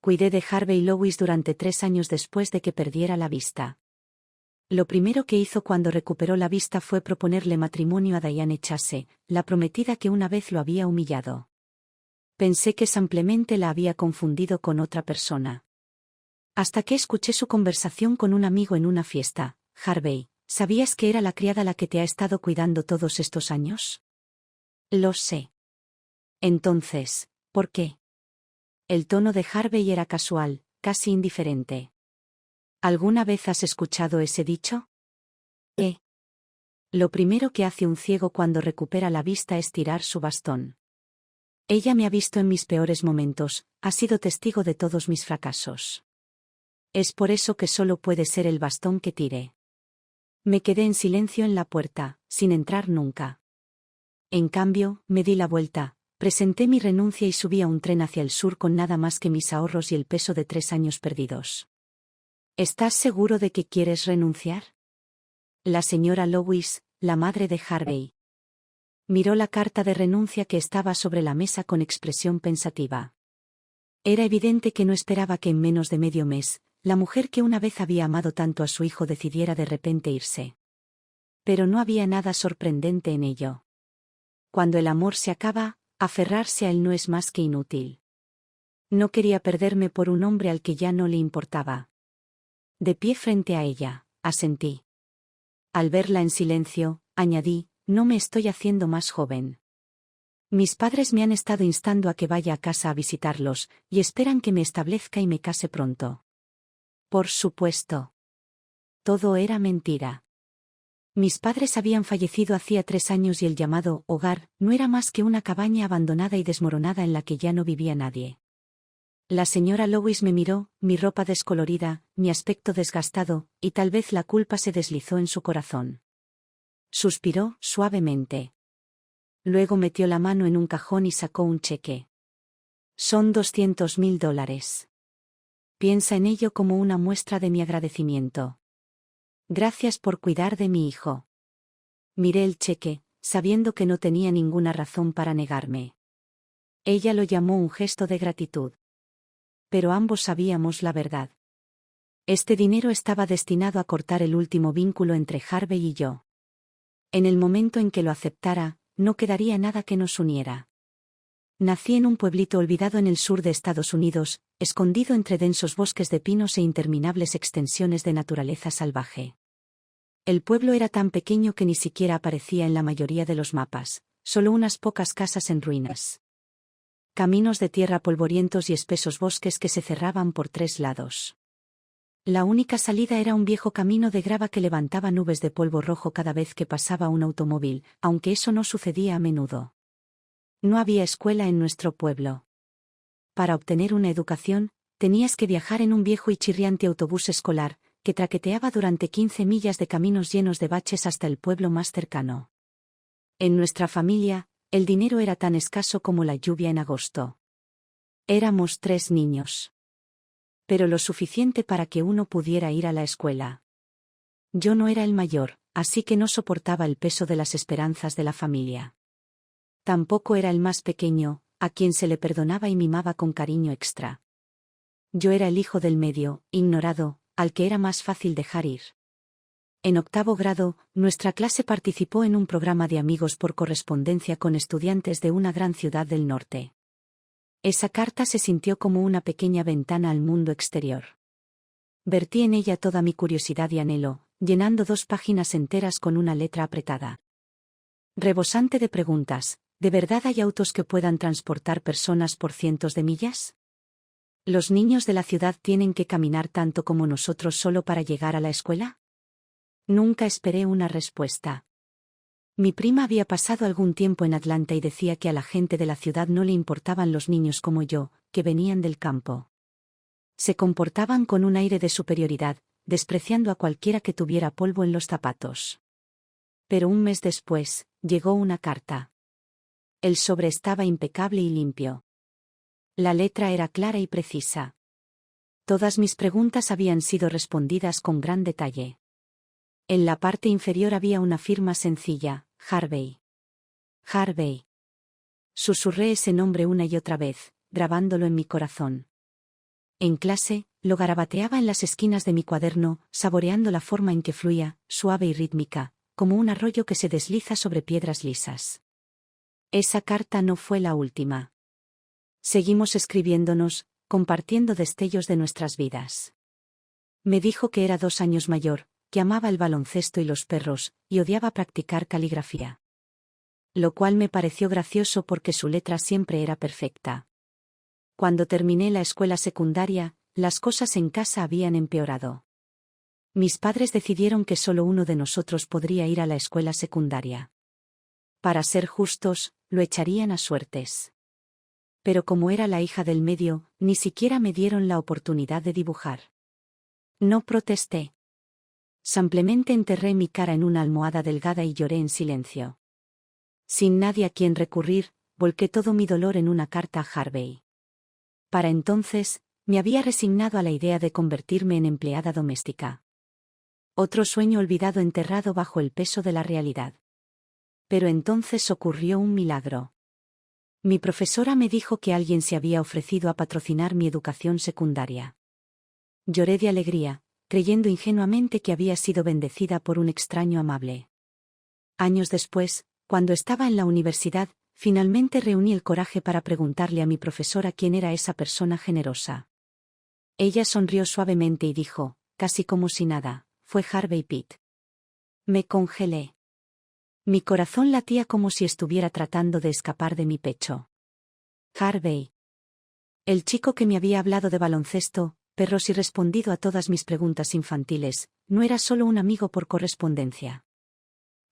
Cuidé de Harvey Lewis durante 3 años después de que perdiera la vista. Lo primero que hizo cuando recuperó la vista fue proponerle matrimonio a Diane Chase, la prometida que una vez lo había humillado. Pensé que simplemente la había confundido con otra persona. Hasta que escuché su conversación con un amigo en una fiesta. Harvey, ¿sabías que era la criada la que te ha estado cuidando todos estos años? Lo sé. Entonces, ¿por qué? El tono de Harvey era casual, casi indiferente. ¿Alguna vez has escuchado ese dicho? Lo primero que hace un ciego cuando recupera la vista es tirar su bastón. Ella me ha visto en mis peores momentos, ha sido testigo de todos mis fracasos. Es por eso que solo puede ser el bastón que tire. Me quedé en silencio en la puerta, sin entrar nunca. En cambio, me di la vuelta, presenté mi renuncia y subí a un tren hacia el sur con nada más que mis ahorros y el peso de 3 años perdidos. ¿Estás seguro de que quieres renunciar? La señora Lewis, la madre de Harvey, miró la carta de renuncia que estaba sobre la mesa con expresión pensativa. Era evidente que no esperaba que en menos de medio mes, la mujer que una vez había amado tanto a su hijo decidiera de repente irse. Pero no había nada sorprendente en ello. Cuando el amor se acaba, aferrarse a él no es más que inútil. No quería perderme por un hombre al que ya no le importaba. De pie frente a ella, asentí. Al verla en silencio, añadí, no me estoy haciendo más joven. Mis padres me han estado instando a que vaya a casa a visitarlos, y esperan que me establezca y me case pronto. Por supuesto. Todo era mentira. Mis padres habían fallecido hacía 3 años y el llamado hogar no era más que una cabaña abandonada y desmoronada en la que ya no vivía nadie. La señora Lewis me miró, mi ropa descolorida, mi aspecto desgastado, y tal vez la culpa se deslizó en su corazón. Suspiró suavemente. Luego metió la mano en un cajón y sacó un cheque. Son $200,000. Piensa en ello como una muestra de mi agradecimiento. Gracias por cuidar de mi hijo. Miré el cheque, sabiendo que no tenía ninguna razón para negarme. Ella lo llamó un gesto de gratitud. Pero ambos sabíamos la verdad. Este dinero estaba destinado a cortar el último vínculo entre Harvey y yo. En el momento en que lo aceptara, no quedaría nada que nos uniera. Nací en un pueblito olvidado en el sur de Estados Unidos, escondido entre densos bosques de pinos e interminables extensiones de naturaleza salvaje. El pueblo era tan pequeño que ni siquiera aparecía en la mayoría de los mapas, solo unas pocas casas en ruinas. Caminos de tierra polvorientos y espesos bosques que se cerraban por 3 lados. La única salida era un viejo camino de grava que levantaba nubes de polvo rojo cada vez que pasaba un automóvil, aunque eso no sucedía a menudo. No había escuela en nuestro pueblo. Para obtener una educación, tenías que viajar en un viejo y chirriante autobús escolar, que traqueteaba durante 15 millas de caminos llenos de baches hasta el pueblo más cercano. En nuestra familia, el dinero era tan escaso como la lluvia en agosto. Éramos 3 niños. Pero lo suficiente para que uno pudiera ir a la escuela. Yo no era el mayor, así que no soportaba el peso de las esperanzas de la familia. Tampoco era el más pequeño, a quien se le perdonaba y mimaba con cariño extra. Yo era el hijo del medio, ignorado, al que era más fácil dejar ir. En 8º grado, nuestra clase participó en un programa de amigos por correspondencia con estudiantes de una gran ciudad del norte. Esa carta se sintió como una pequeña ventana al mundo exterior. Vertí en ella toda mi curiosidad y anhelo, llenando 2 páginas enteras con una letra apretada. Rebosante de preguntas, ¿de verdad hay autos que puedan transportar personas por cientos de millas? ¿Los niños de la ciudad tienen que caminar tanto como nosotros solo para llegar a la escuela? Nunca esperé una respuesta. Mi prima había pasado algún tiempo en Atlanta y decía que a la gente de la ciudad no le importaban los niños como yo, que venían del campo. Se comportaban con un aire de superioridad, despreciando a cualquiera que tuviera polvo en los zapatos. Pero un mes después, llegó una carta. El sobre estaba impecable y limpio. La letra era clara y precisa. Todas mis preguntas habían sido respondidas con gran detalle. En la parte inferior había una firma sencilla, Harvey. Harvey. Susurré ese nombre una y otra vez, grabándolo en mi corazón. En clase, lo garabateaba en las esquinas de mi cuaderno, saboreando la forma en que fluía, suave y rítmica, como un arroyo que se desliza sobre piedras lisas. Esa carta no fue la última. Seguimos escribiéndonos, compartiendo destellos de nuestras vidas. Me dijo que era 2 años mayor, que amaba el baloncesto y los perros, y odiaba practicar caligrafía. Lo cual me pareció gracioso porque su letra siempre era perfecta. Cuando terminé la escuela secundaria, las cosas en casa habían empeorado. Mis padres decidieron que solo uno de nosotros podría ir a la escuela secundaria. Para ser justos, lo echarían a suertes. Pero como era la hija del medio, ni siquiera me dieron la oportunidad de dibujar. No protesté. Simplemente enterré mi cara en una almohada delgada y lloré en silencio. Sin nadie a quien recurrir, volqué todo mi dolor en una carta a Harvey. Para entonces, me había resignado a la idea de convertirme en empleada doméstica. Otro sueño olvidado enterrado bajo el peso de la realidad. Pero entonces ocurrió un milagro. Mi profesora me dijo que alguien se había ofrecido a patrocinar mi educación secundaria. Lloré de alegría, creyendo ingenuamente que había sido bendecida por un extraño amable. Años después, cuando estaba en la universidad, finalmente reuní el coraje para preguntarle a mi profesora quién era esa persona generosa. Ella sonrió suavemente y dijo, casi como si nada, fue Harvey Pitt. Me congelé. Mi corazón latía como si estuviera tratando de escapar de mi pecho. Harvey. El chico que me había hablado de baloncesto, perros y respondido a todas mis preguntas infantiles, no era solo un amigo por correspondencia.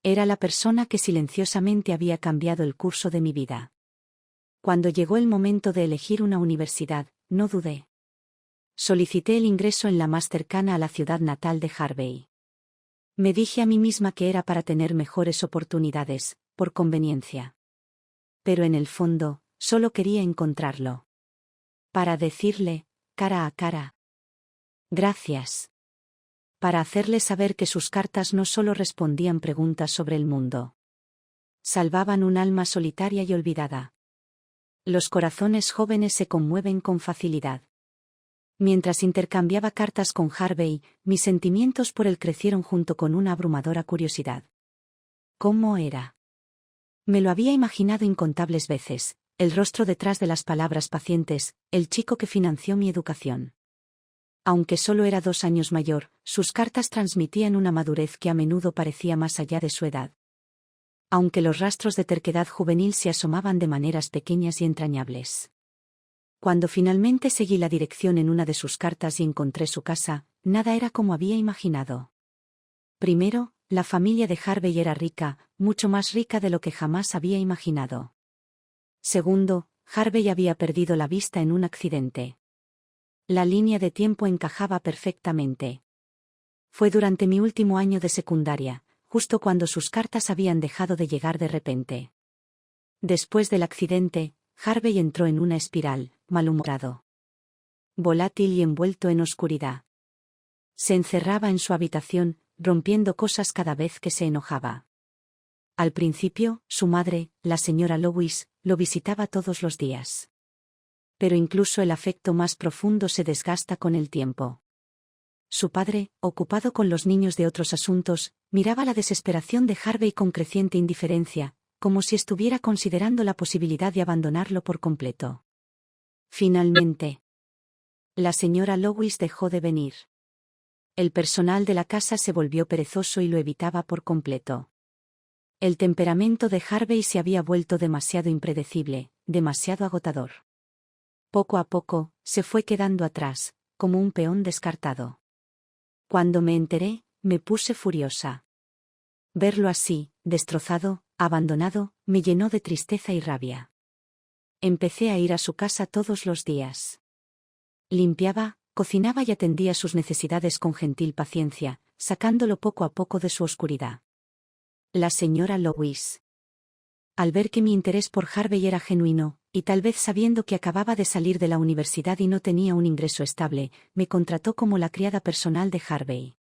Era la persona que silenciosamente había cambiado el curso de mi vida. Cuando llegó el momento de elegir una universidad, no dudé. Solicité el ingreso en la más cercana a la ciudad natal de Harvey. Me dije a mí misma que era para tener mejores oportunidades, por conveniencia. Pero en el fondo, solo quería encontrarlo. Para decirle, cara a cara, gracias. Para hacerle saber que sus cartas no solo respondían preguntas sobre el mundo. Salvaban un alma solitaria y olvidada. Los corazones jóvenes se conmueven con facilidad. Mientras intercambiaba cartas con Harvey, mis sentimientos por él crecieron junto con una abrumadora curiosidad. ¿Cómo era? Me lo había imaginado incontables veces, el rostro detrás de las palabras pacientes, el chico que financió mi educación. Aunque solo era 2 años mayor, sus cartas transmitían una madurez que a menudo parecía más allá de su edad. Aunque los rastros de terquedad juvenil se asomaban de maneras pequeñas y entrañables. Cuando finalmente seguí la dirección en una de sus cartas y encontré su casa, nada era como había imaginado. Primero, la familia de Harvey era rica, mucho más rica de lo que jamás había imaginado. Segundo, Harvey había perdido la vista en un accidente. La línea de tiempo encajaba perfectamente. Fue durante mi último año de secundaria, justo cuando sus cartas habían dejado de llegar de repente. Después del accidente, Harvey entró en una espiral, malhumorado. Volátil y envuelto en oscuridad. Se encerraba en su habitación, rompiendo cosas cada vez que se enojaba. Al principio, su madre, la señora Lois, lo visitaba todos los días. Pero incluso el afecto más profundo se desgasta con el tiempo. Su padre, ocupado con los niños de otros asuntos, miraba la desesperación de Harvey con creciente indiferencia, como si estuviera considerando la posibilidad de abandonarlo por completo. Finalmente, la señora Lois dejó de venir. El personal de la casa se volvió perezoso y lo evitaba por completo. El temperamento de Harvey se había vuelto demasiado impredecible, demasiado agotador. Poco a poco, se fue quedando atrás, como un peón descartado. Cuando me enteré, me puse furiosa. Verlo así, destrozado, abandonado, me llenó de tristeza y rabia. Empecé a ir a su casa todos los días. Limpiaba, cocinaba y atendía sus necesidades con gentil paciencia, sacándolo poco a poco de su oscuridad. La señora Lois. Al ver que mi interés por Harvey era genuino, y tal vez sabiendo que acababa de salir de la universidad y no tenía un ingreso estable, me contrató como la criada personal de Harvey.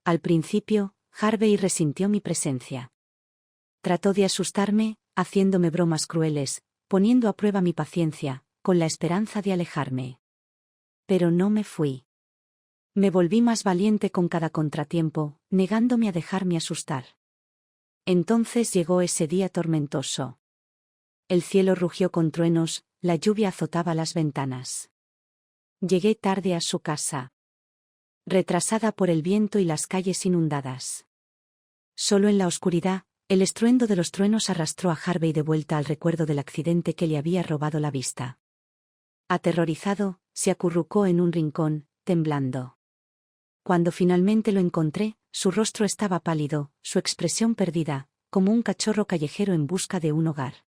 Al principio, Harvey resintió mi presencia. Trató de asustarme, haciéndome bromas crueles, poniendo a prueba mi paciencia, con la esperanza de alejarme. Pero no me fui. Me volví más valiente con cada contratiempo, negándome a dejarme asustar. Entonces llegó ese día tormentoso. El cielo rugió con truenos, la lluvia azotaba las ventanas. Llegué tarde a su casa. Retrasada por el viento y las calles inundadas. Solo en la oscuridad, el estruendo de los truenos arrastró a Harvey de vuelta al recuerdo del accidente que le había robado la vista. Aterrorizado, se acurrucó en un rincón, temblando. Cuando finalmente lo encontré, su rostro estaba pálido, su expresión perdida, como un cachorro callejero en busca de un hogar.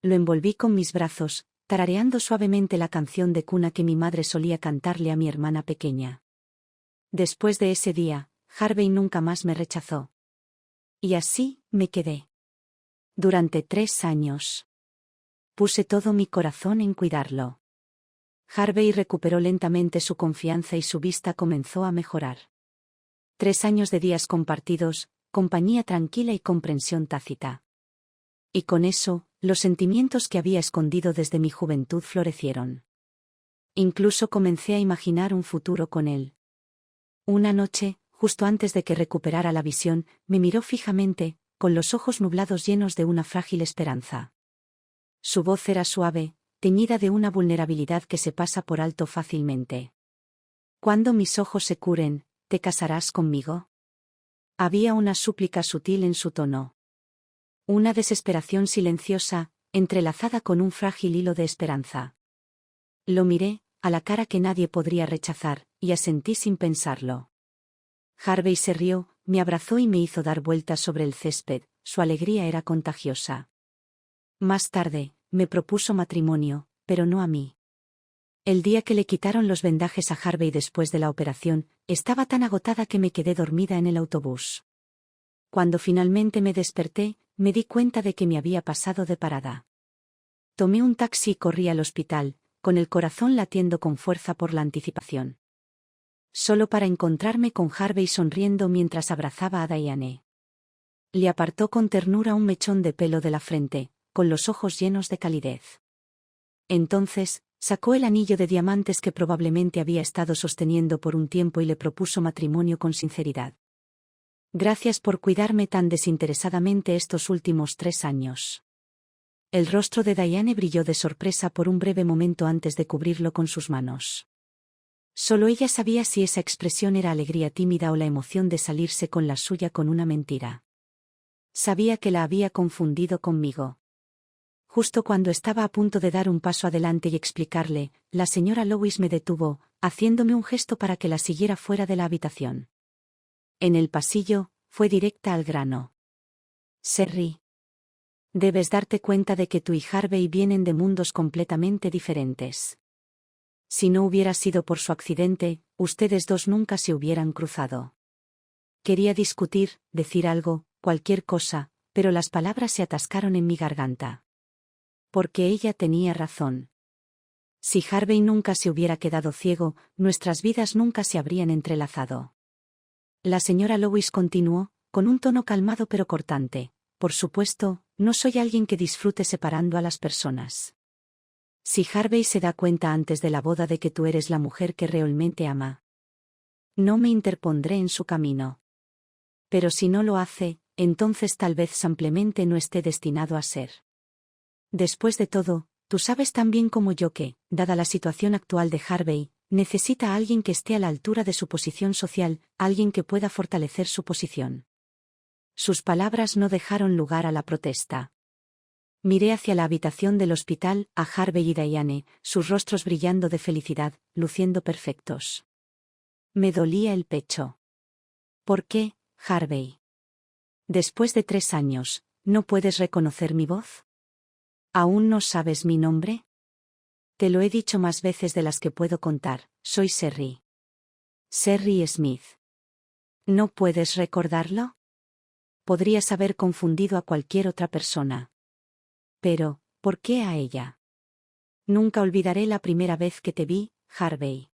Lo envolví con mis brazos, tarareando suavemente la canción de cuna que mi madre solía cantarle a mi hermana pequeña. Después de ese día, Harvey nunca más me rechazó. Y así, me quedé. Durante 3 años. Puse todo mi corazón en cuidarlo. Harvey recuperó lentamente su confianza y su vista comenzó a mejorar. 3 años de días compartidos, compañía tranquila y comprensión tácita. Y con eso, los sentimientos que había escondido desde mi juventud florecieron. Incluso comencé a imaginar un futuro con él. Una noche, justo antes de que recuperara la visión, me miró fijamente, con los ojos nublados llenos de una frágil esperanza. Su voz era suave, teñida de una vulnerabilidad que se pasa por alto fácilmente. Cuando mis ojos se curen, ¿te casarás conmigo? Había una súplica sutil en su tono. Una desesperación silenciosa, entrelazada con un frágil hilo de esperanza. Lo miré, a la cara que nadie podría rechazar, y asentí sin pensarlo. Harvey se rió, me abrazó y me hizo dar vueltas sobre el césped, su alegría era contagiosa. Más tarde, me propuso matrimonio, pero no a mí. El día que le quitaron los vendajes a Harvey después de la operación, estaba tan agotada que me quedé dormida en el autobús. Cuando finalmente me desperté, me di cuenta de que me había pasado de parada. Tomé un taxi y corrí al hospital, con el corazón latiendo con fuerza por la anticipación. Solo para encontrarme con Harvey sonriendo mientras abrazaba a Diane. Le apartó con ternura un mechón de pelo de la frente, con los ojos llenos de calidez. Entonces, sacó el anillo de diamantes que probablemente había estado sosteniendo por un tiempo y le propuso matrimonio con sinceridad. Gracias por cuidarme tan desinteresadamente estos últimos 3 años. El rostro de Diane brilló de sorpresa por un breve momento antes de cubrirlo con sus manos. Solo ella sabía si esa expresión era alegría tímida o la emoción de salirse con la suya con una mentira. Sabía que la había confundido conmigo. Justo cuando estaba a punto de dar un paso adelante y explicarle, la señora Lewis me detuvo, haciéndome un gesto para que la siguiera fuera de la habitación. En el pasillo, fue directa al grano. Sherry. Debes darte cuenta de que tú y Harvey vienen de mundos completamente diferentes. Si no hubiera sido por su accidente, ustedes dos nunca se hubieran cruzado. Quería discutir, decir algo, cualquier cosa, pero las palabras se atascaron en mi garganta. Porque ella tenía razón. Si Harvey nunca se hubiera quedado ciego, nuestras vidas nunca se habrían entrelazado. La señora Lewis continuó, con un tono calmado pero cortante. Por supuesto, no soy alguien que disfrute separando a las personas. Si Harvey se da cuenta antes de la boda de que tú eres la mujer que realmente ama, no me interpondré en su camino. Pero si no lo hace, entonces tal vez simplemente no esté destinado a ser. Después de todo, tú sabes tan bien como yo que, dada la situación actual de Harvey, necesita a alguien que esté a la altura de su posición social, alguien que pueda fortalecer su posición. Sus palabras no dejaron lugar a la protesta. Miré hacia la habitación del hospital, a Harvey y Diane, sus rostros brillando de felicidad, luciendo perfectos. Me dolía el pecho. ¿Por qué, Harvey? Después de 3 años, ¿no puedes reconocer mi voz? ¿Aún no sabes mi nombre? Te lo he dicho más veces de las que puedo contar, soy Sherry. Sherry Smith. ¿No puedes recordarlo? Podrías haber confundido a cualquier otra persona. Pero, ¿por qué a ella? Nunca olvidaré la primera vez que te vi, Harvey.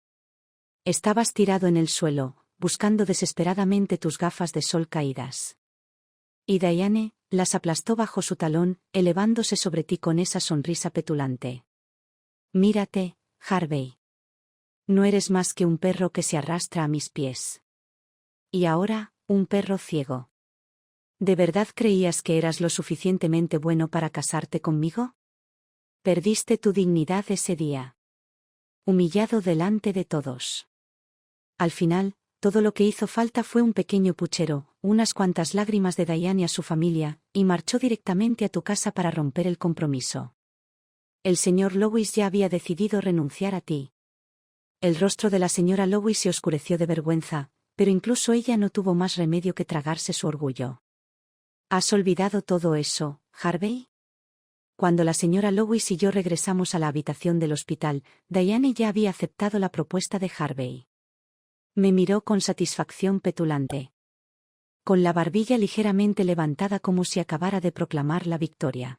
Estabas tirado en el suelo, buscando desesperadamente tus gafas de sol caídas. Y Diane las aplastó bajo su talón, elevándose sobre ti con esa sonrisa petulante. Mírate, Harvey. No eres más que un perro que se arrastra a mis pies. Y ahora, un perro ciego. ¿De verdad creías que eras lo suficientemente bueno para casarte conmigo? Perdiste tu dignidad ese día. Humillado delante de todos. Al final, todo lo que hizo falta fue un pequeño puchero, unas cuantas lágrimas de Diane y a su familia, y marchó directamente a tu casa para romper el compromiso. El señor Lewis ya había decidido renunciar a ti. El rostro de la señora Lewis se oscureció de vergüenza, pero incluso ella no tuvo más remedio que tragarse su orgullo. ¿Has olvidado todo eso, Harvey? Cuando la señora Lewis y yo regresamos a la habitación del hospital, Diane ya había aceptado la propuesta de Harvey. Me miró con satisfacción petulante. Con la barbilla ligeramente levantada como si acabara de proclamar la victoria.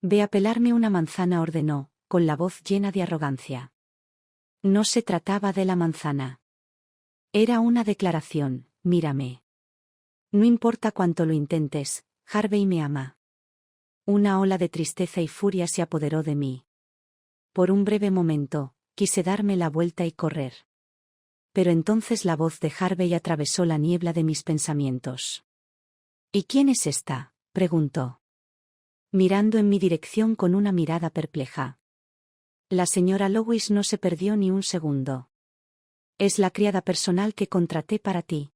Ve a pelarme una manzana, ordenó, con la voz llena de arrogancia. No se trataba de la manzana. Era una declaración, mírame. No importa cuánto lo intentes, Harvey me ama. Una ola de tristeza y furia se apoderó de mí. Por un breve momento, quise darme la vuelta y correr. Pero entonces la voz de Harvey atravesó la niebla de mis pensamientos. ¿Y quién es esta?, preguntó. Mirando en mi dirección con una mirada perpleja. La señora Lewis no se perdió ni un segundo. Es la criada personal que contraté para ti.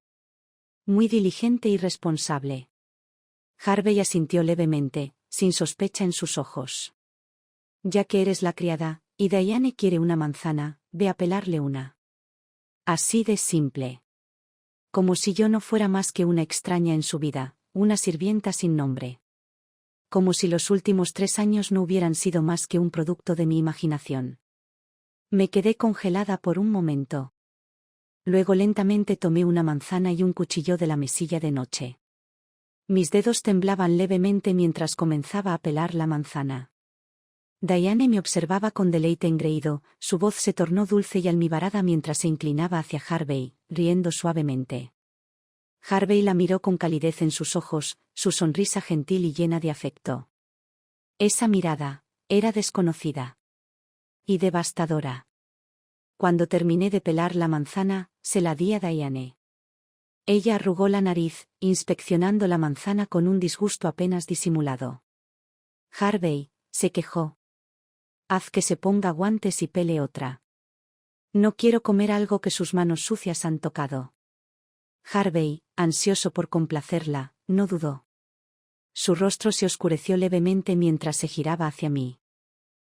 Muy diligente y responsable. Harvey asintió levemente, sin sospecha en sus ojos. Ya que eres la criada, y Diane quiere una manzana, ve a pelarle una. Así de simple. Como si yo no fuera más que una extraña en su vida, una sirvienta sin nombre. Como si los últimos 3 años no hubieran sido más que un producto de mi imaginación. Me quedé congelada por un momento. Luego lentamente tomé una manzana y un cuchillo de la mesilla de noche. Mis dedos temblaban levemente mientras comenzaba a pelar la manzana. Diane me observaba con deleite engreído, su voz se tornó dulce y almibarada mientras se inclinaba hacia Harvey, riendo suavemente. Harvey la miró con calidez en sus ojos, su sonrisa gentil y llena de afecto. Esa mirada era desconocida. Y devastadora. Cuando terminé de pelar la manzana, se la di a Diane. Ella arrugó la nariz, inspeccionando la manzana con un disgusto apenas disimulado. Harvey, se quejó. Haz que se ponga guantes y pele otra. No quiero comer algo que sus manos sucias han tocado. Harvey, ansioso por complacerla, no dudó. Su rostro se oscureció levemente mientras se giraba hacia mí.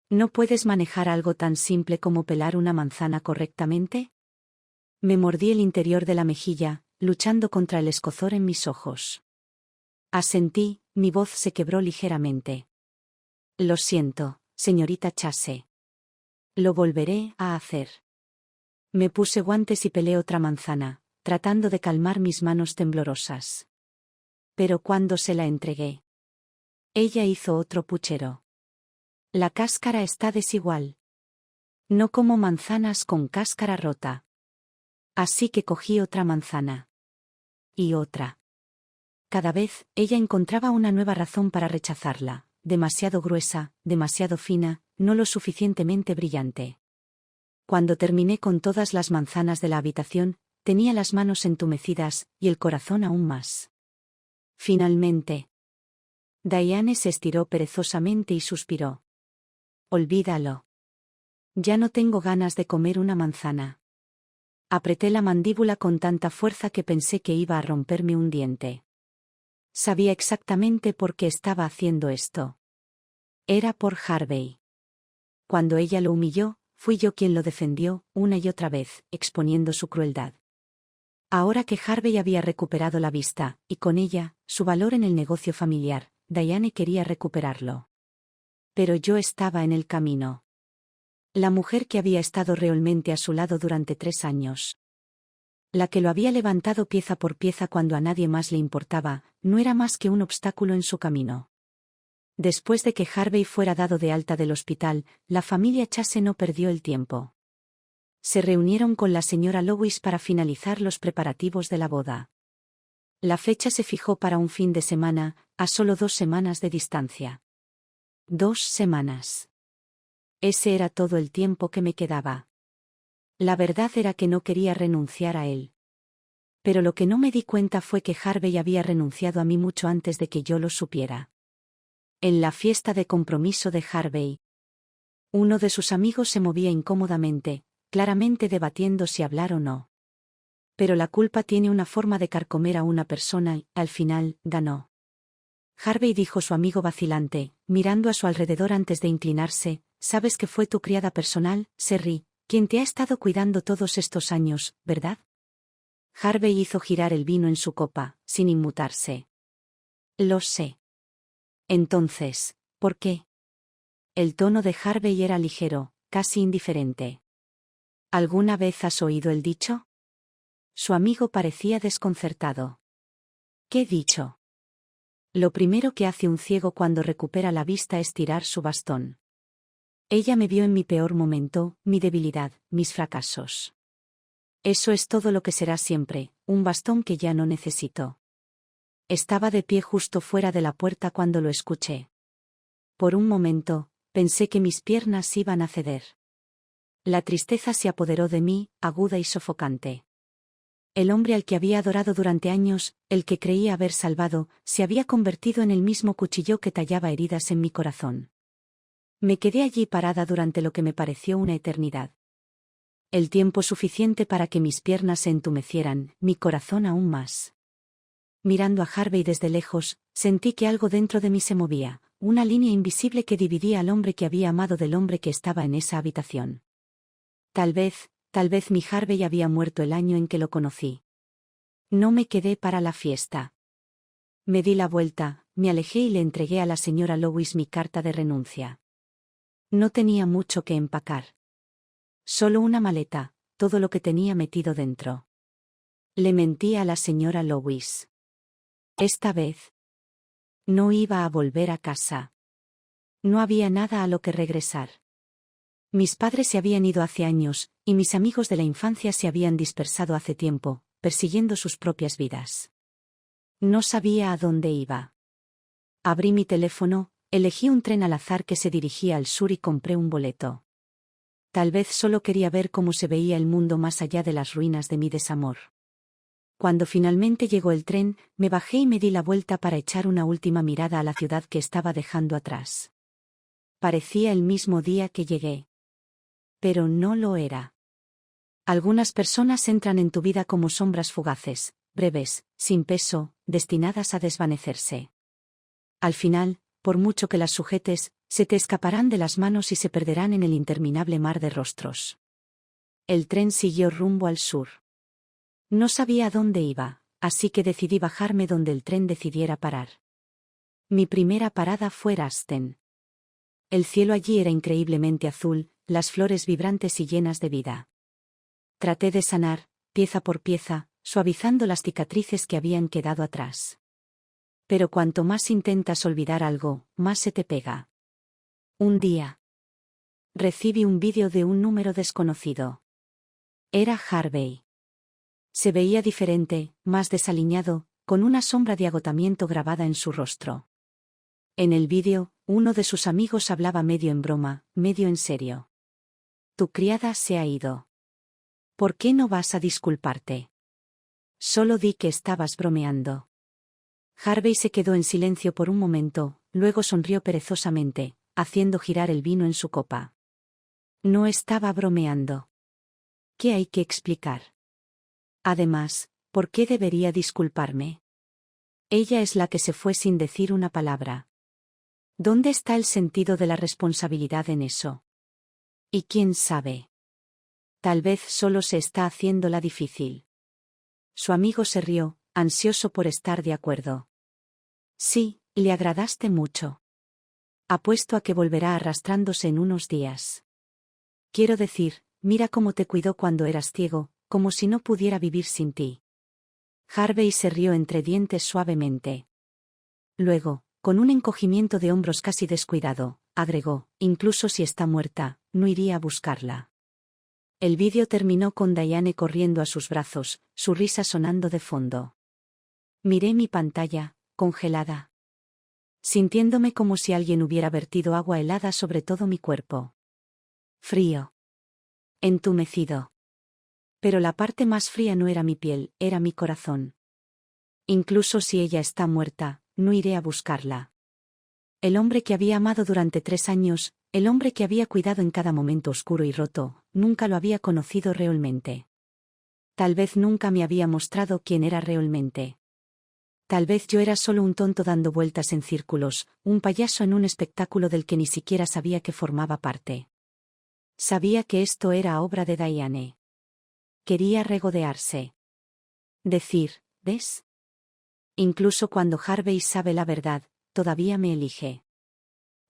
¿No puedes manejar algo tan simple como pelar una manzana correctamente? Me mordí el interior de la mejilla, luchando contra el escozor en mis ojos. Asentí, mi voz se quebró ligeramente. Lo siento, señorita Chase. Lo volveré a hacer. Me puse guantes y pelé otra manzana, tratando de calmar mis manos temblorosas. Pero cuando se la entregué, ella hizo otro puchero. La cáscara está desigual. No como manzanas con cáscara rota. Así que cogí otra manzana. Y otra. Cada vez, ella encontraba una nueva razón para rechazarla, demasiado gruesa, demasiado fina, no lo suficientemente brillante. Cuando terminé con todas las manzanas de la habitación, tenía las manos entumecidas, y el corazón aún más. Finalmente. Diane se estiró perezosamente y suspiró. Olvídalo. Ya no tengo ganas de comer una manzana. Apreté la mandíbula con tanta fuerza que pensé que iba a romperme un diente. Sabía exactamente por qué estaba haciendo esto. Era por Harvey. Cuando ella lo humilló, fui yo quien lo defendió, una y otra vez, exponiendo su crueldad. Ahora que Harvey había recuperado la vista, y con ella, su valor en el negocio familiar, Diane quería recuperarlo. Pero yo estaba en el camino. La mujer que había estado realmente a su lado durante 3 años. La que lo había levantado pieza por pieza cuando a nadie más le importaba, no era más que un obstáculo en su camino. Después de que Harvey fuera dado de alta del hospital, la familia Chase no perdió el tiempo. Se reunieron con la señora Lewis para finalizar los preparativos de la boda. La fecha se fijó para un fin de semana, a solo 2 semanas de distancia. 2 semanas. Ese era todo el tiempo que me quedaba. La verdad era que no quería renunciar a él. Pero lo que no me di cuenta fue que Harvey había renunciado a mí mucho antes de que yo lo supiera. En la fiesta de compromiso de Harvey, uno de sus amigos se movía incómodamente, claramente debatiendo si hablar o no. Pero la culpa tiene una forma de carcomer a una persona y, al final, ganó. Harvey, dijo su amigo vacilante, mirando a su alrededor antes de inclinarse, sabes que fue tu criada personal, Sherry, quien te ha estado cuidando todos estos años, ¿verdad? Harvey hizo girar el vino en su copa, sin inmutarse. Lo sé. Entonces, ¿por qué? El tono de Harvey era ligero, casi indiferente. ¿Alguna vez has oído el dicho? Su amigo parecía desconcertado. ¿Qué dicho? Lo primero que hace un ciego cuando recupera la vista es tirar su bastón. Ella me vio en mi peor momento, mi debilidad, mis fracasos. Eso es todo lo que será siempre, un bastón que ya no necesito. Estaba de pie justo fuera de la puerta cuando lo escuché. Por un momento, pensé que mis piernas iban a ceder. La tristeza se apoderó de mí, aguda y sofocante. El hombre al que había adorado durante años, el que creía haber salvado, se había convertido en el mismo cuchillo que tallaba heridas en mi corazón. Me quedé allí parada durante lo que me pareció una eternidad. El tiempo suficiente para que mis piernas se entumecieran, mi corazón aún más. Mirando a Harvey desde lejos, sentí que algo dentro de mí se movía, una línea invisible que dividía al hombre que había amado del hombre que estaba en esa habitación. Tal vez mi Harvey había muerto el año en que lo conocí. No me quedé para la fiesta. Me di la vuelta, me alejé y le entregué a la señora Lois mi carta de renuncia. No tenía mucho que empacar. Solo una maleta, todo lo que tenía metido dentro. Le mentí a la señora Lois. Esta vez no iba a volver a casa. No había nada a lo que regresar. Mis padres se habían ido hace años, y mis amigos de la infancia se habían dispersado hace tiempo, persiguiendo sus propias vidas. No sabía a dónde iba. Abrí mi teléfono, elegí un tren al azar que se dirigía al sur y compré un boleto. Tal vez solo quería ver cómo se veía el mundo más allá de las ruinas de mi desamor. Cuando finalmente llegó el tren, me bajé y me di la vuelta para echar una última mirada a la ciudad que estaba dejando atrás. Parecía el mismo día que llegué. Pero no lo era. Algunas personas entran en tu vida como sombras fugaces, breves, sin peso, destinadas a desvanecerse. Al final, por mucho que las sujetes, se te escaparán de las manos y se perderán en el interminable mar de rostros. El tren siguió rumbo al sur. No sabía a dónde iba, así que decidí bajarme donde el tren decidiera parar. Mi primera parada fue Rasten. El cielo allí era increíblemente azul, las flores vibrantes y llenas de vida. Traté de sanar, pieza por pieza, suavizando las cicatrices que habían quedado atrás. Pero cuanto más intentas olvidar algo, más se te pega. Un día recibí un vídeo de un número desconocido. Era Harvey. Se veía diferente, más desaliñado, con una sombra de agotamiento grabada en su rostro. En el vídeo, uno de sus amigos hablaba medio en broma, medio en serio. Tu criada se ha ido. ¿Por qué no vas a disculparte? Solo di que estabas bromeando. Harvey se quedó en silencio por un momento, luego sonrió perezosamente, haciendo girar el vino en su copa. No estaba bromeando. ¿Qué hay que explicar? Además, ¿por qué debería disculparme? Ella es la que se fue sin decir una palabra. ¿Dónde está el sentido de la responsabilidad en eso? Y quién sabe. Tal vez solo se está haciéndola difícil. Su amigo se rió, ansioso por estar de acuerdo. Sí, le agradaste mucho. Apuesto a que volverá arrastrándose en unos días. Quiero decir, mira cómo te cuidó cuando eras ciego, como si no pudiera vivir sin ti. Harvey se rió entre dientes suavemente. Luego, con un encogimiento de hombros casi descuidado, agregó, incluso si está muerta, no iría a buscarla. El vídeo terminó con Diane corriendo a sus brazos, su risa sonando de fondo. Miré mi pantalla, congelada. Sintiéndome como si alguien hubiera vertido agua helada sobre todo mi cuerpo. Frío. Entumecido. Pero la parte más fría no era mi piel, era mi corazón. Incluso si ella está muerta, no iré a buscarla. El hombre que había amado durante 3 años, el hombre que había cuidado en cada momento oscuro y roto, nunca lo había conocido realmente. Tal vez nunca me había mostrado quién era realmente. Tal vez yo era solo un tonto dando vueltas en círculos, un payaso en un espectáculo del que ni siquiera sabía que formaba parte. Sabía que esto era obra de Diane. Quería regodearse. Decir, ¿ves? Incluso cuando Harvey sabe la verdad, todavía me elige.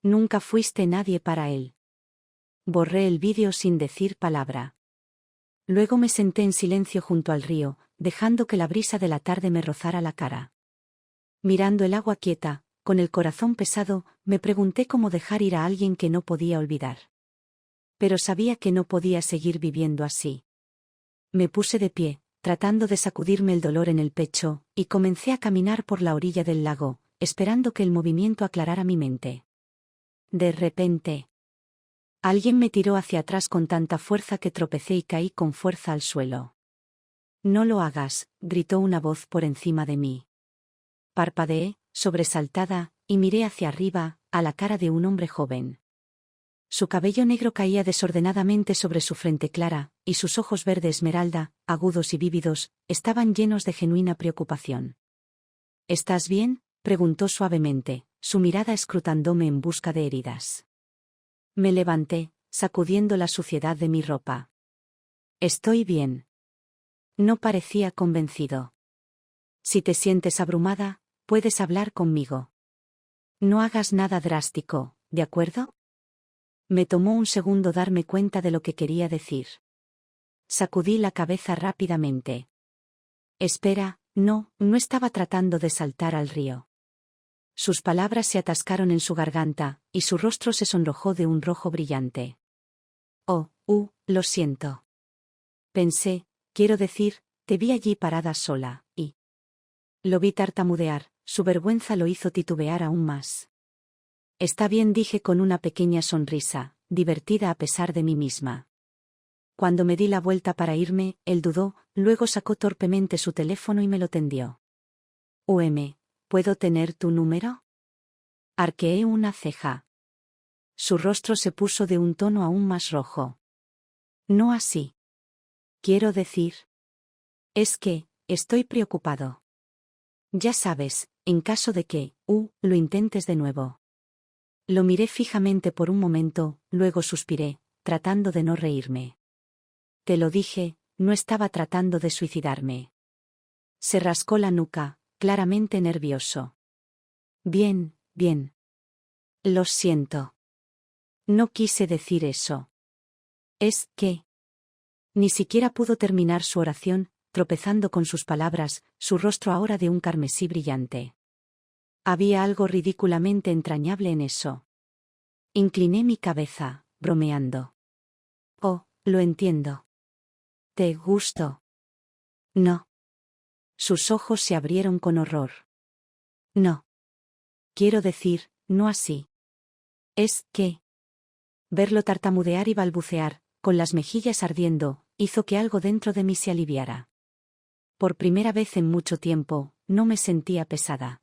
Nunca fuiste nadie para él. Borré el vídeo sin decir palabra. Luego me senté en silencio junto al río, dejando que la brisa de la tarde me rozara la cara. Mirando el agua quieta, con el corazón pesado, me pregunté cómo dejar ir a alguien que no podía olvidar. Pero sabía que no podía seguir viviendo así. Me puse de pie, tratando de sacudirme el dolor en el pecho, y comencé a caminar por la orilla del lago, esperando que el movimiento aclarara mi mente. De repente, alguien me tiró hacia atrás con tanta fuerza que tropecé y caí con fuerza al suelo. «No lo hagas», gritó una voz por encima de mí. Parpadeé, sobresaltada, y miré hacia arriba, a la cara de un hombre joven. Su cabello negro caía desordenadamente sobre su frente clara, y sus ojos verde esmeralda, agudos y vívidos, estaban llenos de genuina preocupación. «¿Estás bien?», preguntó suavemente, su mirada escrutándome en busca de heridas. Me levanté, sacudiendo la suciedad de mi ropa. «Estoy bien». No parecía convencido. «Si te sientes abrumada, puedes hablar conmigo. No hagas nada drástico, ¿de acuerdo?». Me tomó un segundo darme cuenta de lo que quería decir. Sacudí la cabeza rápidamente. «Espera, no estaba tratando de saltar al río». Sus palabras se atascaron en su garganta, y su rostro se sonrojó de un rojo brillante. «Oh, lo siento». Pensé, quiero decir, te vi allí parada sola, y... Lo vi tartamudear, su vergüenza lo hizo titubear aún más. «Está bien», dije con una pequeña sonrisa, divertida a pesar de mí misma. Cuando me di la vuelta para irme, él dudó, luego sacó torpemente su teléfono y me lo tendió. ¿Puedo tener tu número?». Arqueé una ceja. Su rostro se puso de un tono aún más rojo. «No así. Quiero decir. Es que, estoy preocupado. Ya sabes, en caso de que, lo intentes de nuevo». Lo miré fijamente por un momento, luego suspiré, tratando de no reírme. «Te lo dije, no estaba tratando de suicidarme». Se rascó la nuca, claramente nervioso. «Bien. Lo siento. No quise decir eso». «Es que...». Ni siquiera pudo terminar su oración, tropezando con sus palabras, su rostro ahora de un carmesí brillante. Había algo ridículamente entrañable en eso. Incliné mi cabeza, bromeando. «Oh, lo entiendo. ¿Te gustó?». «No». Sus ojos se abrieron con horror. «No. Quiero decir, no así. Es que...». Verlo tartamudear y balbucear, con las mejillas ardiendo, hizo que algo dentro de mí se aliviara. Por primera vez en mucho tiempo, no me sentía pesada.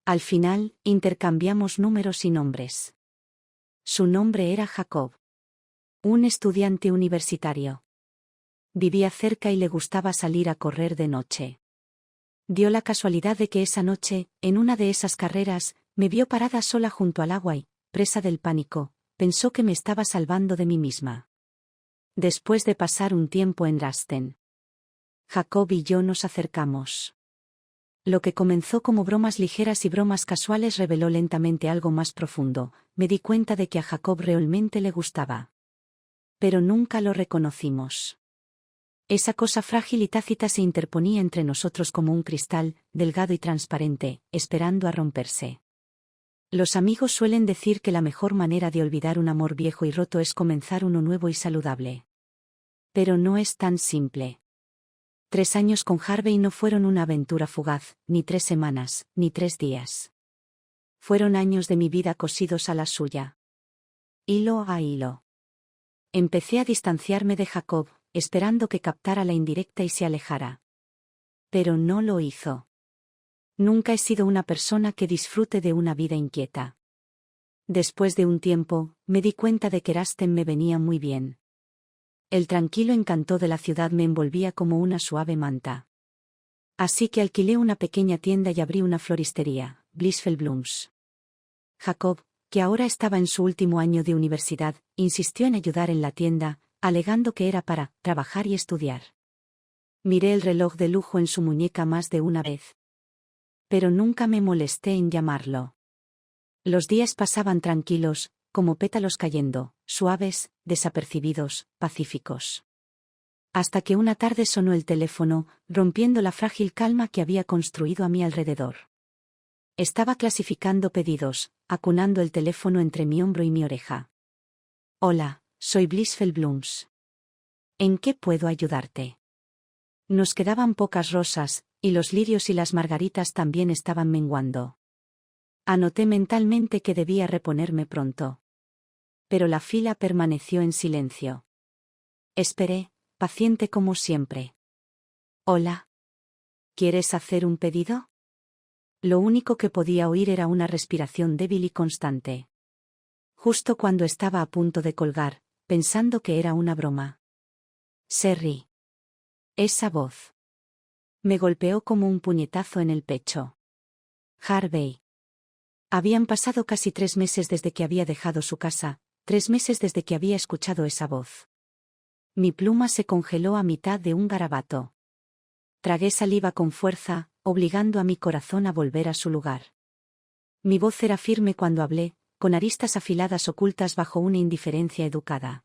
Al final, intercambiamos números y nombres. Su nombre era Jacob. Un estudiante universitario. Vivía cerca y le gustaba salir a correr de noche. Dio la casualidad de que esa noche, en una de esas carreras, me vio parada sola junto al agua y, presa del pánico, pensó que me estaba salvando de mí misma. Después de pasar un tiempo en Rasten, Jacob y yo nos acercamos. Lo que comenzó como bromas ligeras y bromas casuales reveló lentamente algo más profundo. Me di cuenta de que a Jacob realmente le gustaba. Pero nunca lo reconocimos. Esa cosa frágil y tácita se interponía entre nosotros como un cristal, delgado y transparente, esperando a romperse. Los amigos suelen decir que la mejor manera de olvidar un amor viejo y roto es comenzar uno nuevo y saludable. Pero no es tan simple. 3 años con Harvey no fueron una aventura fugaz, ni 3 semanas, ni 3 días. Fueron años de mi vida cosidos a la suya. Hilo a hilo. Empecé a distanciarme de Jacob, esperando que captara la indirecta y se alejara. Pero no lo hizo. Nunca he sido una persona que disfrute de una vida inquieta. Después de un tiempo, me di cuenta de que Rasten me venía muy bien. El tranquilo encanto de la ciudad me envolvía como una suave manta. Así que alquilé una pequeña tienda y abrí una floristería, Blissful Blooms. Jacob, que ahora estaba en su último año de universidad, insistió en ayudar en la tienda, alegando que era para trabajar y estudiar. Miré el reloj de lujo en su muñeca más de una vez. Pero nunca me molesté en llamarlo. Los días pasaban tranquilos, como pétalos cayendo, suaves, desapercibidos, pacíficos. Hasta que una tarde sonó el teléfono, rompiendo la frágil calma que había construido a mi alrededor. Estaba clasificando pedidos, acunando el teléfono entre mi hombro y mi oreja. Hola, soy Blissful Blooms. ¿En qué puedo ayudarte? Nos quedaban pocas rosas, y los lirios y las margaritas también estaban menguando. Anoté mentalmente que debía reponerme pronto. Pero la fila permaneció en silencio. Esperé, paciente como siempre. Hola. ¿Quieres hacer un pedido? Lo único que podía oír era una respiración débil y constante. Justo cuando estaba a punto de colgar, pensando que era una broma. Serri. Esa voz. Me golpeó como un puñetazo en el pecho. Harvey. Habían pasado casi 3 meses desde que había dejado su casa, 3 meses desde que había escuchado esa voz. Mi pluma se congeló a mitad de un garabato. Tragué saliva con fuerza, obligando a mi corazón a volver a su lugar. Mi voz era firme cuando hablé, con aristas afiladas ocultas bajo una indiferencia educada.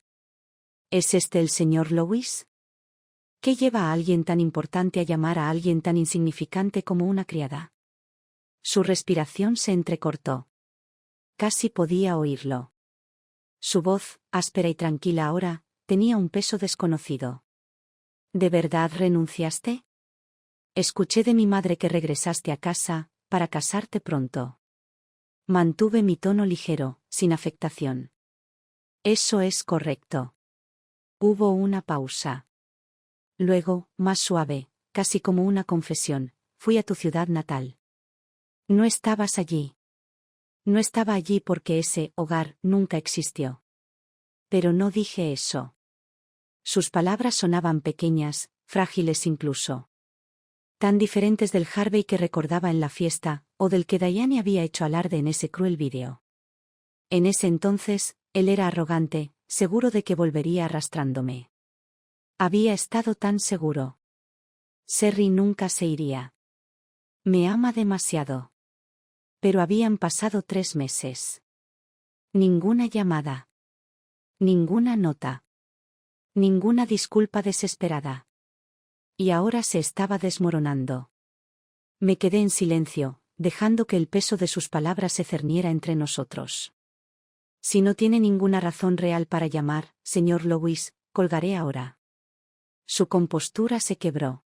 ¿Es este el señor Lewis? ¿Qué lleva a alguien tan importante a llamar a alguien tan insignificante como una criada? Su respiración se entrecortó. Casi podía oírlo. Su voz, áspera y tranquila ahora, tenía un peso desconocido. ¿De verdad renunciaste? Escuché de mi madre que regresaste a casa, para casarte pronto. Mantuve mi tono ligero, sin afectación. Eso es correcto. Hubo una pausa. Luego, más suave, casi como una confesión, fui a tu ciudad natal. No estabas allí. No estaba allí porque ese hogar nunca existió. Pero no dije eso. Sus palabras sonaban pequeñas, frágiles incluso. Tan diferentes del Harvey que recordaba en la fiesta, o del que Diane había hecho alarde en ese cruel vídeo. En ese entonces, él era arrogante, seguro de que volvería arrastrándome. Había estado tan seguro. Serri nunca se iría. Me ama demasiado. Pero habían pasado 3 meses. Ninguna llamada. Ninguna nota. Ninguna disculpa desesperada. Y ahora se estaba desmoronando. Me quedé en silencio, dejando que el peso de sus palabras se cerniera entre nosotros. Si no tiene ninguna razón real para llamar, señor Lewis, colgaré ahora. Su compostura se quebró.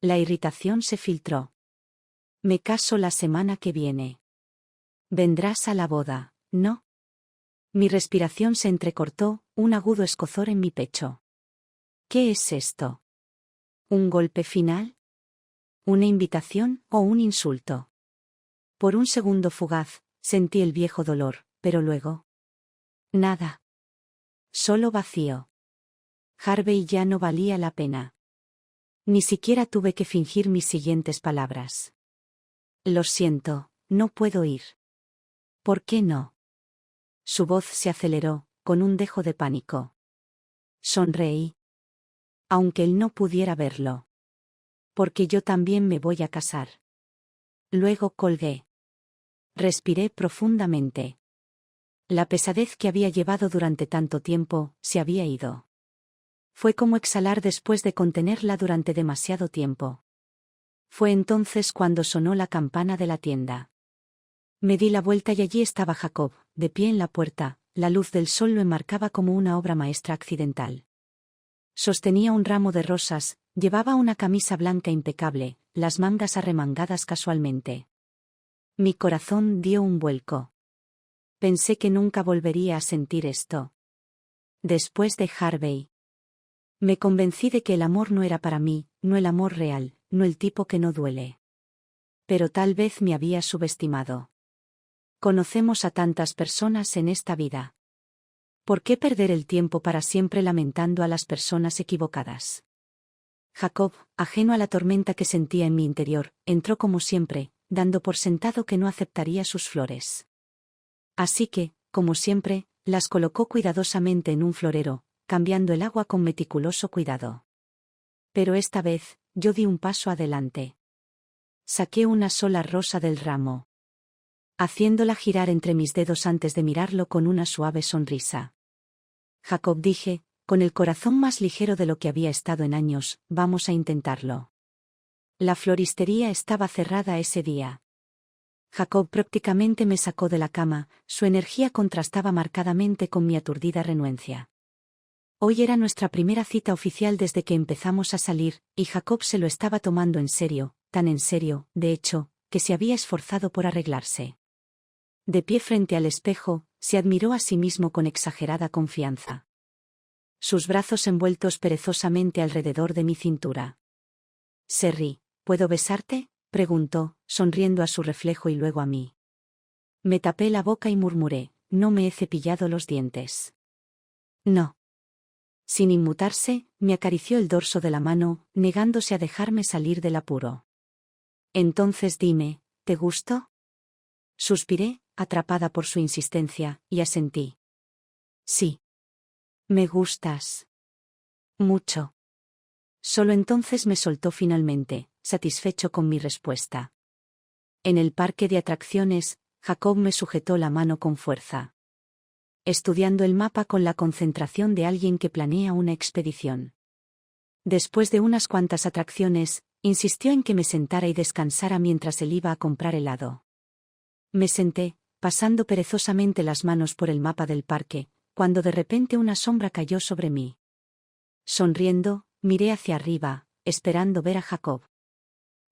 La irritación se filtró. Me caso la semana que viene. Vendrás a la boda, ¿no? Mi respiración se entrecortó, un agudo escozor en mi pecho. ¿Qué es esto? ¿Un golpe final? ¿Una invitación o un insulto? Por un segundo fugaz, sentí el viejo dolor, pero luego... nada. Solo vacío. Harvey ya no valía la pena. Ni siquiera tuve que fingir mis siguientes palabras. Lo siento, no puedo ir. ¿Por qué no? Su voz se aceleró, con un dejo de pánico. Sonreí. Aunque él no pudiera verlo. Porque yo también me voy a casar. Luego colgué. Respiré profundamente. La pesadez que había llevado durante tanto tiempo, se había ido. Fue como exhalar después de contenerla durante demasiado tiempo. Fue entonces cuando sonó la campana de la tienda. Me di la vuelta y allí estaba Jacob, de pie en la puerta, la luz del sol lo enmarcaba como una obra maestra accidental. Sostenía un ramo de rosas, llevaba una camisa blanca impecable, las mangas arremangadas casualmente. Mi corazón dio un vuelco. Pensé que nunca volvería a sentir esto. Después de Harvey. Me convencí de que el amor no era para mí, no el amor real, no el tipo que no duele. Pero tal vez me había subestimado. Conocemos a tantas personas en esta vida. ¿Por qué perder el tiempo para siempre lamentando a las personas equivocadas? Jacob, ajeno a la tormenta que sentía en mi interior, entró como siempre, dando por sentado que no aceptaría sus flores. Así que, como siempre, las colocó cuidadosamente en un florero, cambiando el agua con meticuloso cuidado. Pero esta vez, yo di un paso adelante. Saqué una sola rosa del ramo, haciéndola girar entre mis dedos antes de mirarlo con una suave sonrisa. Jacob, dije, con el corazón más ligero de lo que había estado en años, vamos a intentarlo. La floristería estaba cerrada ese día. Jacob prácticamente me sacó de la cama, su energía contrastaba marcadamente con mi aturdida renuencia. Hoy era nuestra primera cita oficial desde que empezamos a salir, y Jacob se lo estaba tomando en serio, tan en serio, de hecho, que se había esforzado por arreglarse. De pie frente al espejo, se admiró a sí mismo con exagerada confianza. Sus brazos envueltos perezosamente alrededor de mi cintura. «Serri, ¿puedo besarte?», preguntó, sonriendo a su reflejo y luego a mí. Me tapé la boca y murmuré, «No me he cepillado los dientes». «No». Sin inmutarse, me acarició el dorso de la mano, negándose a dejarme salir del apuro. «Entonces dime, ¿te gusto?». Suspiré, atrapada por su insistencia, y asentí. «Sí. Me gustas. Mucho». Solo entonces me soltó finalmente, satisfecho con mi respuesta. En el parque de atracciones, Jacob me sujetó la mano con fuerza. Estudiando el mapa con la concentración de alguien que planea una expedición. Después de unas cuantas atracciones, insistió en que me sentara y descansara mientras él iba a comprar helado. Me senté, pasando perezosamente las manos por el mapa del parque, cuando de repente una sombra cayó sobre mí. Sonriendo, miré hacia arriba, esperando ver a Jacob.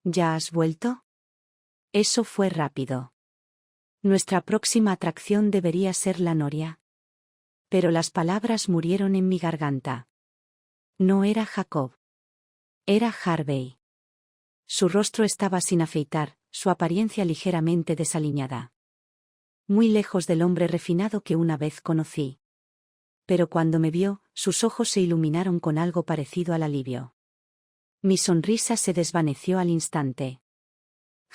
«¿Ya has vuelto?». Eso fue rápido. Nuestra próxima atracción debería ser la noria. Pero las palabras murieron en mi garganta. No era Jacob. Era Harvey. Su rostro estaba sin afeitar, su apariencia ligeramente desaliñada. Muy lejos del hombre refinado que una vez conocí. Pero cuando me vio, sus ojos se iluminaron con algo parecido al alivio. Mi sonrisa se desvaneció al instante.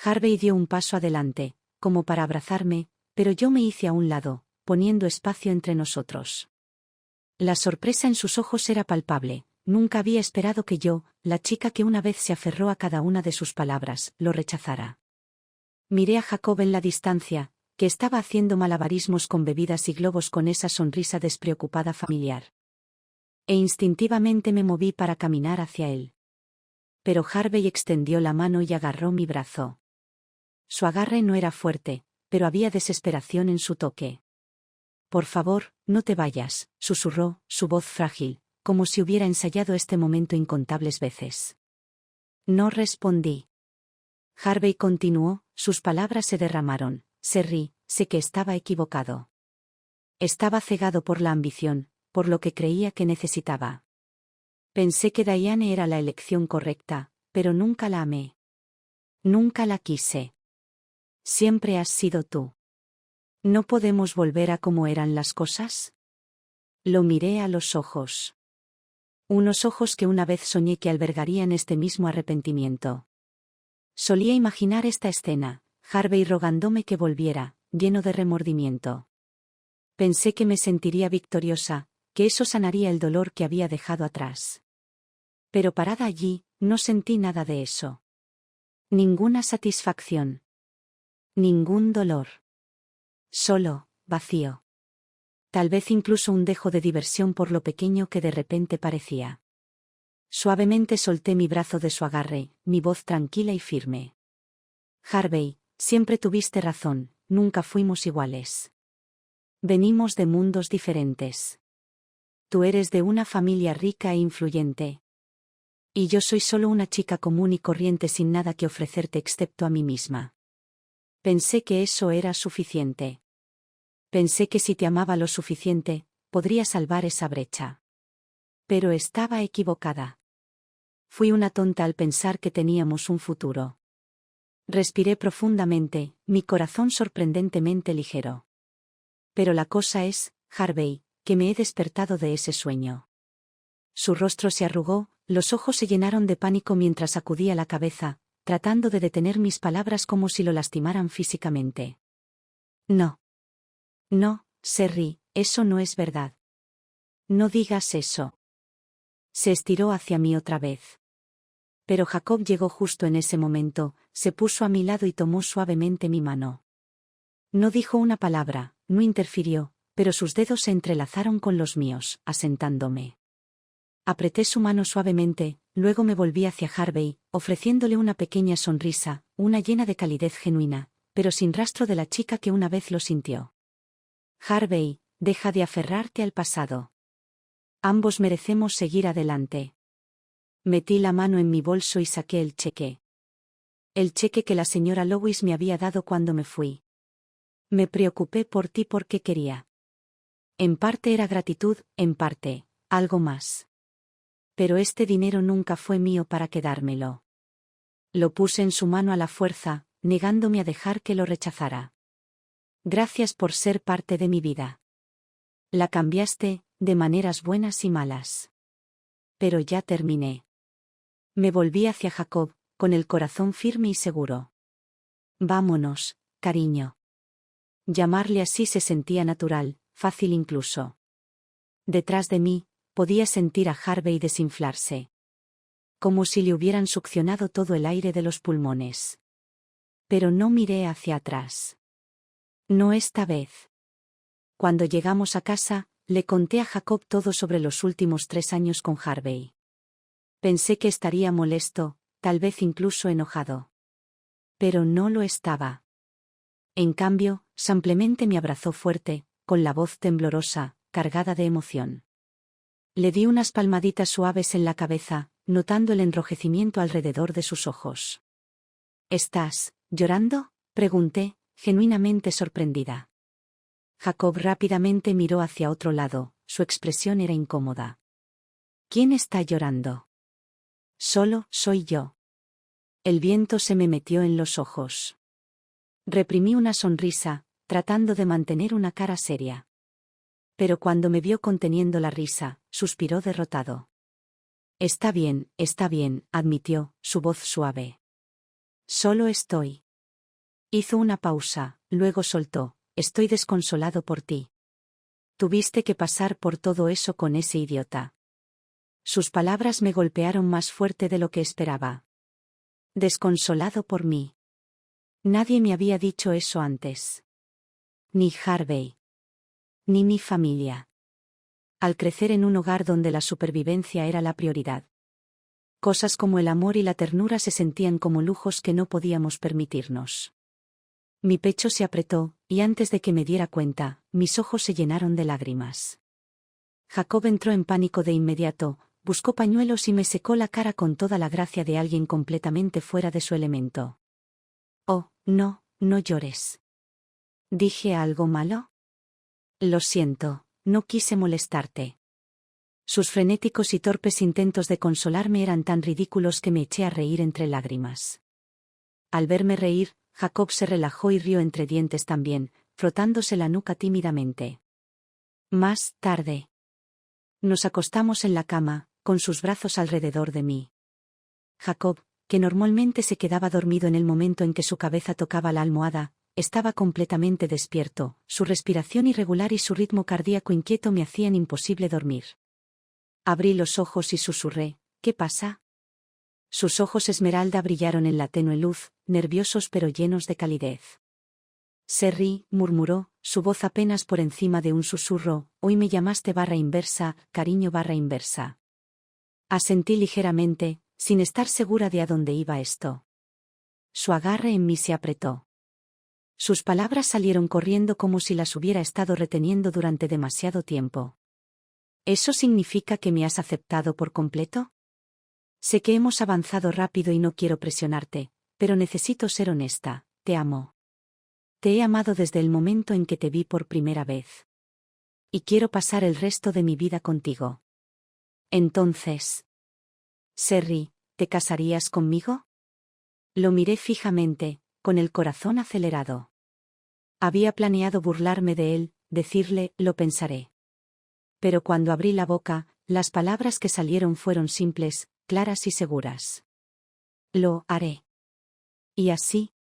Harvey dio un paso adelante, como para abrazarme, pero yo me hice a un lado, poniendo espacio entre nosotros. La sorpresa en sus ojos era palpable. Nunca había esperado que yo, la chica que una vez se aferró a cada una de sus palabras, lo rechazara. Miré a Jacob en la distancia, que estaba haciendo malabarismos con bebidas y globos con esa sonrisa despreocupada familiar. E instintivamente me moví para caminar hacia él. Pero Harvey extendió la mano y agarró mi brazo. Su agarre no era fuerte, pero había desesperación en su toque. «Por favor, no te vayas», susurró, su voz frágil, como si hubiera ensayado este momento incontables veces. No respondí. Harvey continuó, sus palabras se derramaron. «Serri, sé que estaba equivocado. Estaba cegado por la ambición, por lo que creía que necesitaba. Pensé que Diane era la elección correcta, pero nunca la amé. Nunca la quise. Siempre has sido tú. ¿No podemos volver a como eran las cosas?». Lo miré a los ojos. Unos ojos que una vez soñé que albergarían este mismo arrepentimiento. Solía imaginar esta escena, Harvey rogándome que volviera, lleno de remordimiento. Pensé que me sentiría victoriosa, que eso sanaría el dolor que había dejado atrás. Pero parada allí, no sentí nada de eso. Ninguna satisfacción. Ningún dolor. Solo, vacío. Tal vez incluso un dejo de diversión por lo pequeño que de repente parecía. Suavemente solté mi brazo de su agarre, mi voz tranquila y firme. «Harvey, siempre tuviste razón, nunca fuimos iguales. Venimos de mundos diferentes. Tú eres de una familia rica e influyente. Y yo soy solo una chica común y corriente sin nada que ofrecerte excepto a mí misma. Pensé que eso era suficiente. Pensé que si te amaba lo suficiente, podría salvar esa brecha. Pero estaba equivocada. Fui una tonta al pensar que teníamos un futuro. Respiré profundamente, mi corazón sorprendentemente ligero. Pero la cosa es, Harvey, que me he despertado de ese sueño. Su rostro se arrugó, los ojos se llenaron de pánico mientras sacudía la cabeza, tratando de detener mis palabras como si lo lastimaran físicamente. No. No, Sherry, eso no es verdad. No digas eso. Se estiró hacia mí otra vez. Pero Jacob llegó justo en ese momento, se puso a mi lado y tomó suavemente mi mano. No dijo una palabra, no interfirió, pero sus dedos se entrelazaron con los míos, asentándome. Apreté su mano suavemente, luego me volví hacia Harvey, ofreciéndole una pequeña sonrisa, una llena de calidez genuina, pero sin rastro de la chica que una vez lo sintió. Harvey, deja de aferrarte al pasado. Ambos merecemos seguir adelante. Metí la mano en mi bolso y saqué el cheque. El cheque que la señora Lois me había dado cuando me fui. Me preocupé por ti porque quería. En parte era gratitud, en parte, algo más. Pero este dinero nunca fue mío para quedármelo. Lo puse en su mano a la fuerza, negándome a dejar que lo rechazara. Gracias por ser parte de mi vida. La cambiaste, de maneras buenas y malas. Pero ya terminé. Me volví hacia Jacob, con el corazón firme y seguro. Vámonos, cariño. Llamarle así se sentía natural, fácil incluso. Detrás de mí, podía sentir a Harvey desinflarse. Como si le hubieran succionado todo el aire de los pulmones. Pero no miré hacia atrás. No esta vez. Cuando llegamos a casa, le conté a Jacob todo sobre los últimos 3 años con Harvey. Pensé que estaría molesto, tal vez incluso enojado. Pero no lo estaba. En cambio, simplemente me abrazó fuerte, con la voz temblorosa, cargada de emoción. Le di unas palmaditas suaves en la cabeza, notando el enrojecimiento alrededor de sus ojos. ¿Estás llorando?, pregunté, genuinamente sorprendida. Jacob rápidamente miró hacia otro lado, su expresión era incómoda. ¿Quién está llorando? Solo soy yo. El viento se me metió en los ojos. Reprimí una sonrisa, tratando de mantener una cara seria. Pero cuando me vio conteniendo la risa, suspiró derrotado. Está bien, admitió, su voz suave. Solo estoy. Hizo una pausa, luego soltó, estoy desconsolado por ti. Tuviste que pasar por todo eso con ese idiota. Sus palabras me golpearon más fuerte de lo que esperaba. Desconsolado por mí. Nadie me había dicho eso antes. Ni Harvey. Ni mi familia. Al crecer en un hogar donde la supervivencia era la prioridad. Cosas como el amor y la ternura se sentían como lujos que no podíamos permitirnos. Mi pecho se apretó, y antes de que me diera cuenta, mis ojos se llenaron de lágrimas. Jacob entró en pánico de inmediato, buscó pañuelos y me secó la cara con toda la gracia de alguien completamente fuera de su elemento. Oh, no, no llores. ¿Dije algo malo? Lo siento, no quise molestarte. Sus frenéticos y torpes intentos de consolarme eran tan ridículos que me eché a reír entre lágrimas. Al verme reír, Jacob se relajó y rió entre dientes también, frotándose la nuca tímidamente. Más tarde. Nos acostamos en la cama, con sus brazos alrededor de mí. Jacob, que normalmente se quedaba dormido en el momento en que su cabeza tocaba la almohada, estaba completamente despierto, su respiración irregular y su ritmo cardíaco inquieto me hacían imposible dormir. Abrí los ojos y susurré, ¿qué pasa? Sus ojos esmeralda brillaron en la tenue luz, nerviosos pero llenos de calidez. Sherry, murmuró, su voz apenas por encima de un susurro, hoy me llamaste /inversa, cariño /inversa. Asentí ligeramente, sin estar segura de a dónde iba esto. Su agarre en mí se apretó. Sus palabras salieron corriendo como si las hubiera estado reteniendo durante demasiado tiempo. ¿Eso significa que me has aceptado por completo? Sé que hemos avanzado rápido y no quiero presionarte, pero necesito ser honesta, te amo. Te he amado desde el momento en que te vi por primera vez. Y quiero pasar el resto de mi vida contigo. Entonces, Serry, ¿te casarías conmigo? Lo miré fijamente, con el corazón acelerado. Había planeado burlarme de él, decirle, lo pensaré. Pero cuando abrí la boca, las palabras que salieron fueron simples, claras y seguras. Lo haré. Y así,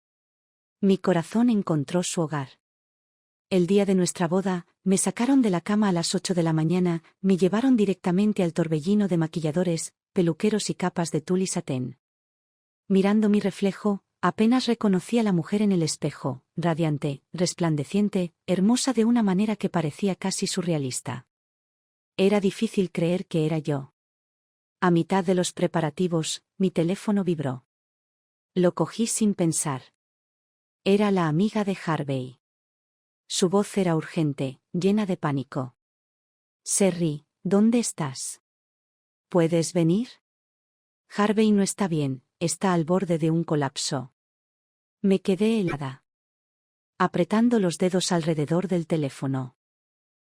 mi corazón encontró su hogar. El día de nuestra boda, me sacaron de la cama a las 8 de la mañana, me llevaron directamente al torbellino de maquilladores, peluqueros y capas de tul y satén. Mirando mi reflejo, apenas reconocí a la mujer en el espejo, radiante, resplandeciente, hermosa de una manera que parecía casi surrealista. Era difícil creer que era yo. A mitad de los preparativos, mi teléfono vibró. Lo cogí sin pensar. Era la amiga de Harvey. Su voz era urgente, llena de pánico. Serry, ¿dónde estás? ¿Puedes venir? Harvey no está bien, está al borde de un colapso. Me quedé helada, apretando los dedos alrededor del teléfono.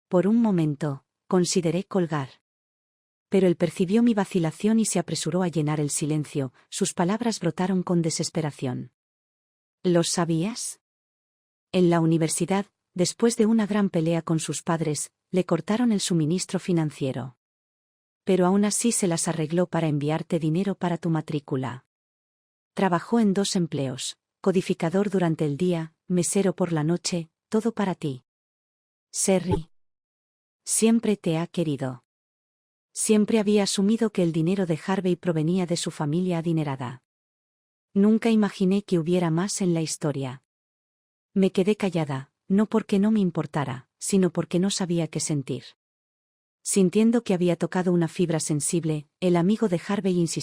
Por un momento, consideré colgar. Pero él percibió mi vacilación y se apresuró a llenar el silencio, sus palabras brotaron con desesperación. ¿Lo sabías? En la universidad, después de una gran pelea con sus padres, le cortaron el suministro financiero. Pero aún así se las arregló para enviarte dinero para tu matrícula. Trabajó en 2 empleos, codificador durante el día, mesero por la noche, todo para ti. Serry. Siempre te ha querido. Siempre había asumido que el dinero de Harvey provenía de su familia adinerada. Nunca imaginé que hubiera más en la historia. Me quedé callada, no porque no me importara, sino porque no sabía qué sentir. Sintiendo que había tocado una fibra sensible, el amigo de Harvey insistió